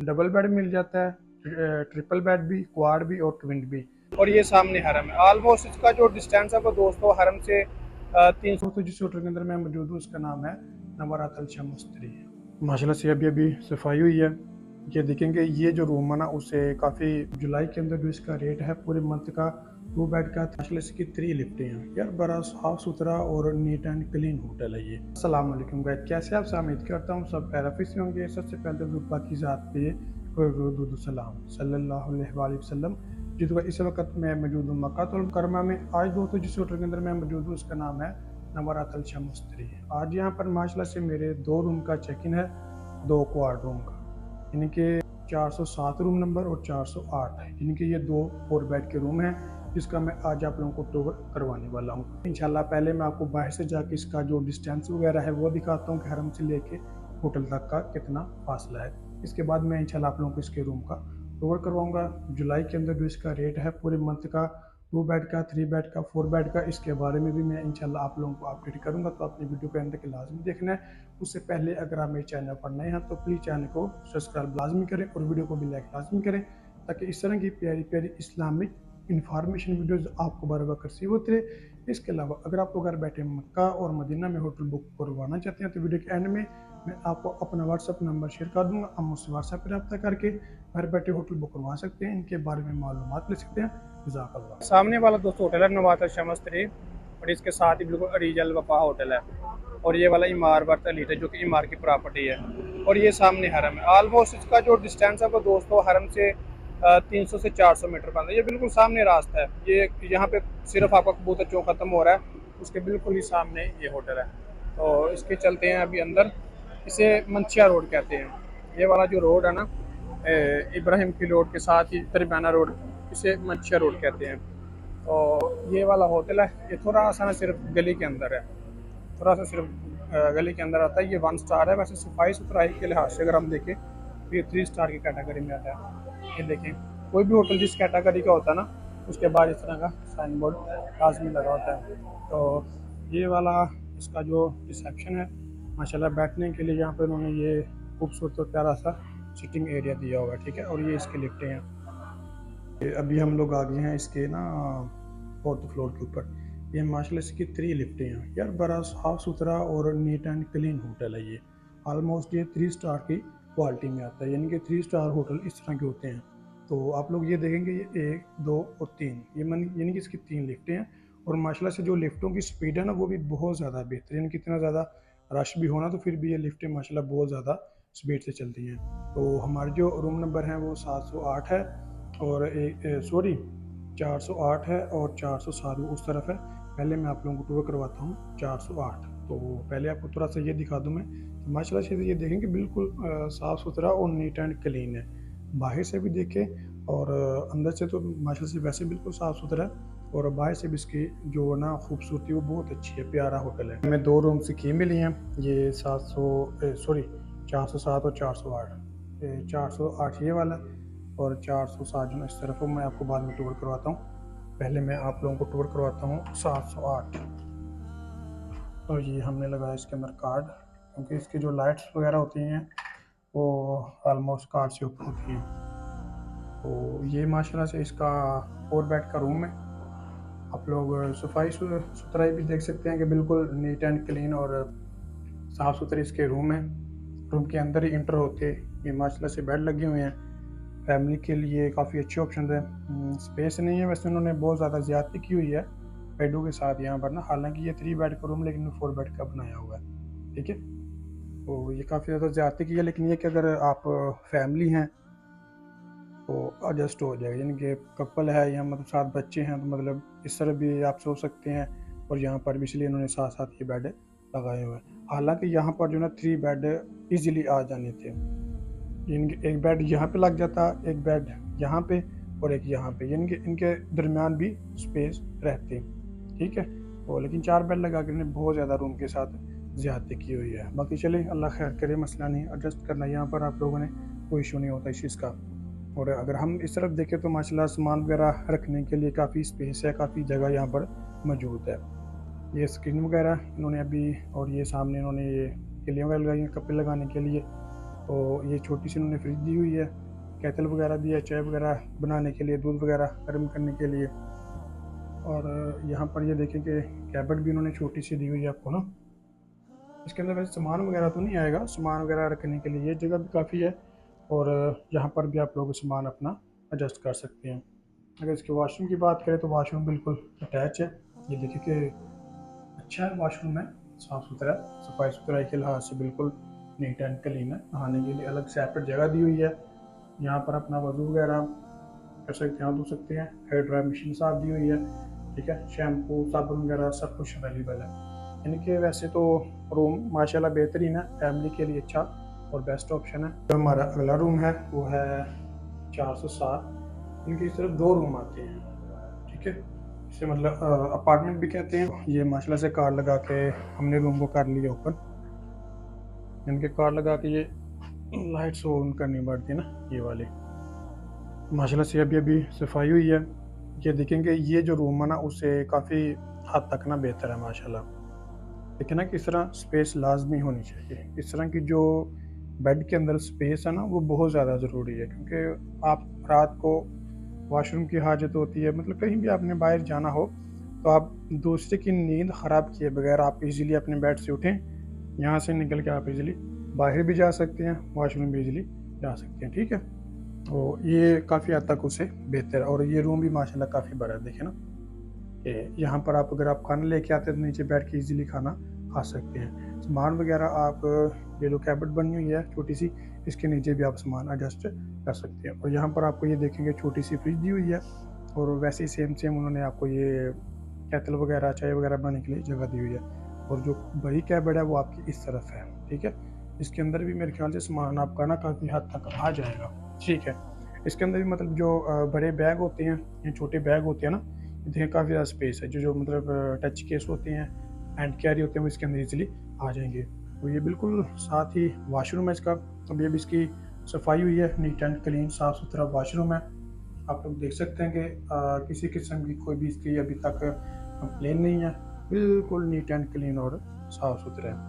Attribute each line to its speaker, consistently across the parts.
Speaker 1: Double bed मिल जाता है, triple bed भी, क्वाड भी और ट्विन भी। और ये सामने हरम है। ऑलमोस्ट इसका जो डिस्टेंस है वो दोस्तों हरम से 300। तो जिस होटल के अंदर मैं मौजूद हूँ उसका नाम है नवरात अल शमस्तरी। माशाल्लाह से अभी अभी सफाई हुई है। ये देखेंगे ये जो रूम है ना उसे काफ़ी जुलाई के अंदर जो इसका रेट है पूरे मंथ का 2 बेड का माशाल्लाह इसकी 3 लिफ्टें हैं यार, बड़ा साफ सुथरा और नीट एंड क्लीन होटल है ये। अस्सलाम वालेकुम गाइस, कैसे आप? उम्मीद करता हूँ सब खैरियत से होंगे। सबसे पहले तो बाकी ज़ात पे सलाम सल्लल्लाहु अलैहि वसल्लम। जिस इस वक्त मैं मौजूद हूँ मक्कातुल मुकर्रमा में। आज दोस्तों जिस होटल के अंदर मैं मौजूद हूँ उसका नाम है नवरात अल शमस्तरी। आज यहाँ पर माशाल्लाह से मेरे 2 रूम का चेक इन है, 2 क्वार्ड रूम का, यानी कि 407 रूम नंबर और 408 है, यानी कि ये 2 4 बेड के रूम हैं जिसका मैं आज आप लोगों को टूर करवाने वाला हूँ इंशाल्लाह। पहले मैं आपको बाहर से जाके इसका जो डिस्टेंस वगैरह है वो दिखाता हूँ कि हरम से लेके होटल तक का कितना फासला है। इसके बाद मैं इंशाल्लाह आप लोगों को इसके रूम का टूर करवाऊंगा। जुलाई के अंदर जो इसका रेट है पूरे मंथ का 2 बेड का, 3 बेड का, 4 बेड का, इसके बारे में भी मैं इंशाल्लाह आप लोगों को अपडेट करूंगा। तो अपनी वीडियो को एंड तक लाजमी देखना है। उससे पहले अगर आप मेरे चैनल पर नए हैं तो प्लीज़ चैनल को सब्सक्राइब लाजमी करें और वीडियो को भी लाइक लाजमी करें ताकि इस तरह की प्यारी प्यारी इस्लामिक इंफॉर्मेशन वीडियोस आपको बार बार रिसीव होते रहे। इसके अलावा अगर आप लोग घर बैठे मक्का और मदीना में होटल बुक करवाना चाहते हैं तो वीडियो के एंड में मैं आपको अपना व्हाट्सअप नंबर शेयर कर दूंगा। हम मुझसे व्हाट्सएप पर रब्ता करके घर बैठे होटल बुक करवा सकते हैं, इनके बारे में मालूमात ले सकते हैं। जज़ाकल्लाह। सामने वाला दोस्तों होटल है नवात शमस्तरी और इसके साथ ही बिल्कुल अरीजल वफा होटल है। और ये वाला इमार बर्त अलीट है जो कि इमार की प्रॉपर्टी है। और ये सामने हरम है। ऑलमोस्ट इसका जो डिस्टेंस है वो दोस्तों हरम से 300 से 400 मीटर का, ये बिल्कुल सामने रास्ता है। ये यहाँ पे सिर्फ आपका कबूतर चौक खत्म हो रहा है, उसके बिल्कुल ही सामने ये होटल है। तो इसके चलते हैं अभी अंदर। इसे मंचिया रोड कहते हैं। ये वाला जो रोड है ना इब्राहिम की रोड के साथ ही दरमियाना रोड, इसे मंचिया रोड कहते हैं। तो ये वाला होटल है, ये थोड़ा सा ना सिर्फ गली के अंदर है, थोड़ा सा सिर्फ गली के अंदर आता है। ये 1 स्टार है। वैसे सफाई सुथराई के लिहाज से अगर हम देखें तो ये 3 स्टार की कैटेगरी में आता है। ये देखें, कोई भी होटल जिस कैटेगरी का होता है ना उसके बाद इस तरह का साइन बोर्ड लाजमी लगा होता है। तो ये वाला इसका जो रिसेप्शन है माशाल्लाह बैठने के लिए यहाँ पर उन्होंने ये खूबसूरत और प्यारा सा सिटिंग एरिया दिया हुआ है, ठीक है। और ये इसके लिफ्टें हैं। अभी हम लोग आ गए हैं इसके ना 4th फ्लोर के ऊपर। ये माशाल्लाह इसकी 3 लिफ्टें हैं यार, बड़ा साफ सुथरा और नीट एंड क्लीन होटल है ये। ऑलमोस्ट ये 3 स्टार की क्वालिटी में आता है, यानी कि 3 स्टार होटल इस तरह के होते हैं। तो आप लोग ये देखेंगे ये 1 2 और 3, ये मन यानी कि इसकी 3 लिफ्टें हैं। और माशाल्लाह से जो लिफ्टों की स्पीड है ना वो भी बहुत ज़्यादा बेहतरीन, कितना ज़्यादा रश भी होना तो फिर भी ये लिफ्टें माशाल्लाह बहुत ज़्यादा स्पीड से चलती हैं। तो हमारे जो रूम नंबर हैं वो 708 है और सॉरी 408 है और 407 उस तरफ है। पहले मैं आप लोगों को टूर करवाता हूँ 408। तो पहले आपको थोड़ा सा ये दिखा दूँ मैं। तो माशाल्लाह से ये देखें कि बिल्कुल साफ़ सुथरा और नीट एंड क्लीन है। बाहर से भी देखें और अंदर से तो माशाल्लाह से वैसे बिल्कुल साफ़ सुथरा है। और बाहर से भी इसकी जो ना खूबसूरती वो बहुत अच्छी है, प्यारा होटल है। हमें 2 रूम से की मिली हैं, ये 407 और 408। 408 ये वाला और 407 जो इस तरफ मैं आपको बाद में टूर करवाता हूँ। पहले मैं आप लोगों को टूर करवाता हूँ 708। और ये हमने लगाया इसके अंदर कार्ड, क्योंकि इसकी जो लाइट्स वगैरह होती हैं वो ऑलमोस्ट कार्ड से ऊपर होती हैं। तो ये माशाल्लाह से इसका 4 बेड का रूम है। आप लोग सफाई सुथराई भी देख सकते हैं कि बिल्कुल नीट एंड क्लीन और साफ़ सुथरे इसके रूम हैं। रूम के अंदर ही इंटर होते ये माशाल्लाह से बेड लगे हुए हैं। फैमिली के लिए काफ़ी अच्छे ऑप्शन है। स्पेस नहीं है वैसे, उन्होंने बहुत ज़्यादा ज़्यादती की हुई है बेडों के साथ यहाँ पर ना। हालांकि ये 3 बेड का रूम लेकिन 4 बेड का बनाया हुआ है, ठीक है। तो ये काफ़ी ज़्यादा ज़्यादती की है, लेकिन ये कि अगर आप फैमिली हैं तो एडजस्ट हो जाएगा, यानी कि कपल है या मतलब 7 बच्चे हैं तो मतलब इस तरह भी आप सो सकते हैं। और यहाँ पर भी इसलिए इन्होंने साथ साथ ये बेड लगाए हुए हैं। हालांकि यहाँ पर जो ना 3 बेड इजीली आ जाने थे, एक बेड यहाँ पे लग जाता, एक बेड यहाँ पे और एक यहाँ पे, यानी कि इनके दरमियान भी स्पेस रहती, ठीक है। तो लेकिन 4 बेड लगा कर इन्हें बहुत ज़्यादा रूम के साथ ज़्यादती की हुई है। बाकी चले अल्लाह खैर करे, मसला नहीं, एडजस्ट करना यहाँ पर आप लोगों ने, कोई इशू नहीं होता इस चीज़ का। और अगर हम इस तरफ देखें तो माशाल्लाह सामान वगैरह रखने के लिए काफ़ी स्पेस है, काफ़ी जगह यहाँ पर मौजूद है। ये स्क्रीन वगैरह इन्होंने अभी, और ये सामने इन्होंने ये किलियाँ वगैरह लगाई हैं कपड़े लगाने के लिए। तो ये छोटी सी उन्होंने फ्रिज दी हुई है, केटल वगैरह दी है चाय वगैरह बनाने के लिए, दूध वगैरह गर्म करने के लिए। और यहाँ पर ये देखें कि कैबिनेट भी उन्होंने छोटी सी दी हुई है आपको ना। इसके अंदर वैसे सामान वगैरह तो नहीं आएगा, सामान वगैरह रखने के लिए ये जगह भी काफ़ी है। और यहाँ पर भी आप लोग सामान अपना एडजस्ट कर सकते हैं। अगर इसके वॉशरूम की बात करें तो वॉशरूम बिल्कुल अटैच है। ये देखिए कि अच्छा है वॉशरूम है, साफ़ सुथरा, सफाई सुथराई के लिहाज से बिल्कुल नीट एंड क्लीन है। नहाने के लिए अलग सेपरेट जगह दी हुई है। यहाँ पर अपना वजू वगैरह कर सकते हैं, धो सकते हैं। हेयर ड्राई मशीन साफ दी हुई है, ठीक है। शैम्पू साबुन वगैरह सब कुछ अवेलेबल है। यानी कि वैसे तो रूम माशाल्लाह बेहतरीन है, फैमिली के लिए अच्छा और बेस्ट ऑप्शन है। जो हमारा अगला रूम है वो है 407। इनकी सिर्फ 2 रूम आते हैं, ठीक है। इसे मतलब अपार्टमेंट भी कहते हैं। ये माशाल्लाह से कार लगा के हमने रूम को कर लिया ओपन। इनके कार लगा के ये लाइट्स ऑन करनी पड़ती है ना, ये वाली। माशाल्लाह से अभी अभी सफाई हुई है। ये देखेंगे ये जो रूम है ना उससे काफ़ी हद तक ना बेहतर है माशाल्लाह। लेकिन ना किस तरह स्पेस लाजमी होनी चाहिए। इस तरह की जो बेड के अंदर स्पेस है ना वो बहुत ज़्यादा ज़रूरी है, क्योंकि आप रात को वॉशरूम की हाजत होती है, मतलब कहीं भी आपने बाहर जाना हो तो आप दूसरे की नींद ख़राब किए बगैर आप इजीली अपने बेड से उठें, यहाँ से निकल के आप इजीली बाहर भी जा सकते हैं, वॉशरूम भी इजीली जा सकते हैं, ठीक है। तो ये काफ़ी हद तक उससे बेहतर है। और ये रूम भी माशाल्लाह काफ़ी बड़ा है, देखें ना कि यहाँ पर आप अगर आप खाना लेके आते हैं तो नीचे बैठ के इजीली खाना खा सकते हैं। सामान वगैरह आप ये जो कैबिनेट बनी हुई है छोटी सी, इसके नीचे भी आप सामान एडजस्ट कर सकते हैं। और यहाँ पर आपको ये देखेंगे छोटी सी फ्रिज दी हुई है। और वैसे ही सेम उन्होंने आपको ये केटल वगैरह चाय वगैरह बनाने के लिए जगह दी हुई है। और जो बड़ी कैबिनेट है वो आपकी इस तरफ है, ठीक है। इसके अंदर भी मेरे ख्याल से सामान आपका ना काफ़ी हद तक आ जाएगा, ठीक है। इसके अंदर भी मतलब जो बड़े बैग होते हैं या छोटे बैग होते हैं ना, देखिए काफ़ी ज़्यादा स्पेस है। जो मतलब टच केस होते हैं, हैंड कैरी होते हैं, वो इसके अंदर इजीली आ जाएंगे। तो ये बिल्कुल साथ ही वॉशरूम है इसका। अभी अभी इसकी सफाई हुई है, नीट एंड क्लीन साफ़ सुथरा वॉशरूम है। आप लोग देख सकते हैं कि किसी किस्म की कोई भी इसकी अभी तक कंप्लेन नहीं है, बिल्कुल नीट एंड क्लीन और साफ़ सुथरा है।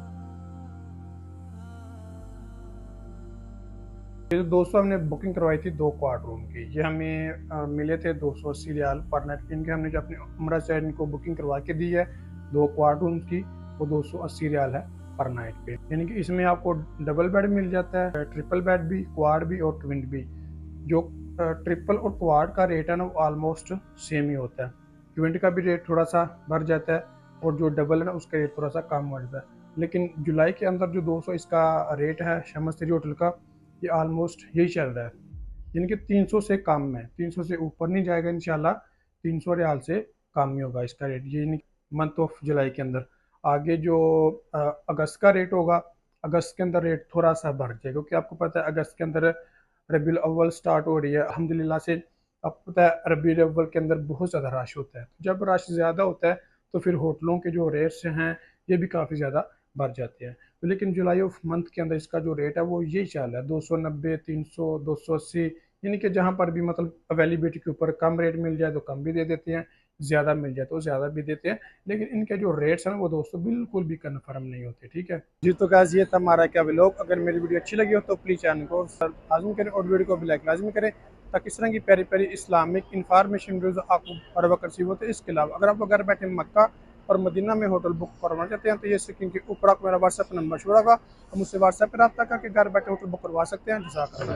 Speaker 1: ये दोस्तों हमने बुकिंग करवाई थी 2 क्वाड रूम की। ये हमें मिले थे 280 रियाल पर नाइट। इनके हमने जो अपने उम्रा से इनको बुकिंग करवा के दी है 2 क्वाड रूम की, वो 280 रियाल है पर नाइट पे। यानी कि इसमें आपको डबल बेड मिल जाता है, ट्रिपल बेड भी, क्वाड भी और ट्विन भी। जो ट्रिपल और क्वाड का रेट है ना वो ऑलमोस्ट सेम ही होता है। ट्विन का भी रेट थोड़ा सा बढ़ जाता है और जो डबल है ना उसका रेट थोड़ा सा कम बढ़ जाता है। लेकिन जुलाई के अंदर जो 200 इसका रेट है शमस 3 होटल का, ये ऑलमोस्ट यही चल रहा है। यानी कि 300 से कम है, 300 से ऊपर नहीं जाएगा इंशाल्लाह। 300 रियाल से कम ही होगा इसका रेट, ये मंथ ऑफ जुलाई के अंदर। आगे जो अगस्त का रेट होगा, अगस्त के अंदर रेट थोड़ा सा बढ़ जाएगा, क्योंकि आपको पता है अगस्त के अंदर रबीउल अव्वल स्टार्ट हो रही है अल्हम्दुलिल्लाह से। आपको पता है रबीउल अव्वल के अंदर बहुत ज़्यादा रश होता है। जब रश ज़्यादा होता है तो फिर होटलों के जो रेट्स हैं ये भी काफ़ी ज़्यादा बढ़ जाते हैं। तो लेकिन जुलाई ऑफ मंथ के अंदर इसका जो रेट है वो यही चल रहा है, 290, 300, 280। यानी कि जहाँ पर भी मतलब अवेलेबिलिटी के ऊपर कम रेट मिल जाए तो कम भी दे देते हैं, ज़्यादा मिल जाए तो ज़्यादा भी देते हैं। लेकिन इनके जो रेट्स हैं वो दोस्तों बिल्कुल भी कन्फर्म नहीं होते, ठीक है जी। तो गाइस ये था हमारा क्या व्लॉग। अगर मेरी वीडियो अच्छी लगी हो तो प्लीज़ चैनल को लाजमी करें और वीडियो को भी लाइक लाजमी करें, ताकि इस तरह की प्यारी प्यारी इस्लामिक इंफॉर्मेशन वीडियोज़ आपको हर वक्त रिसीव होते हैं। इसके अलावा अगर आप घर बैठे मक्का और मदीना में होटल बुक करवाना चाहते हैं तो ये स्क्रीन के ऊपर आपको मेरा व्हाट्सएप नंबर छोड़ा होगा, हम उससे व्हाट्सएप पर रब्ता करके घर बैठे होटल बुक करवा सकते हैं। जज़ाकल्लाह।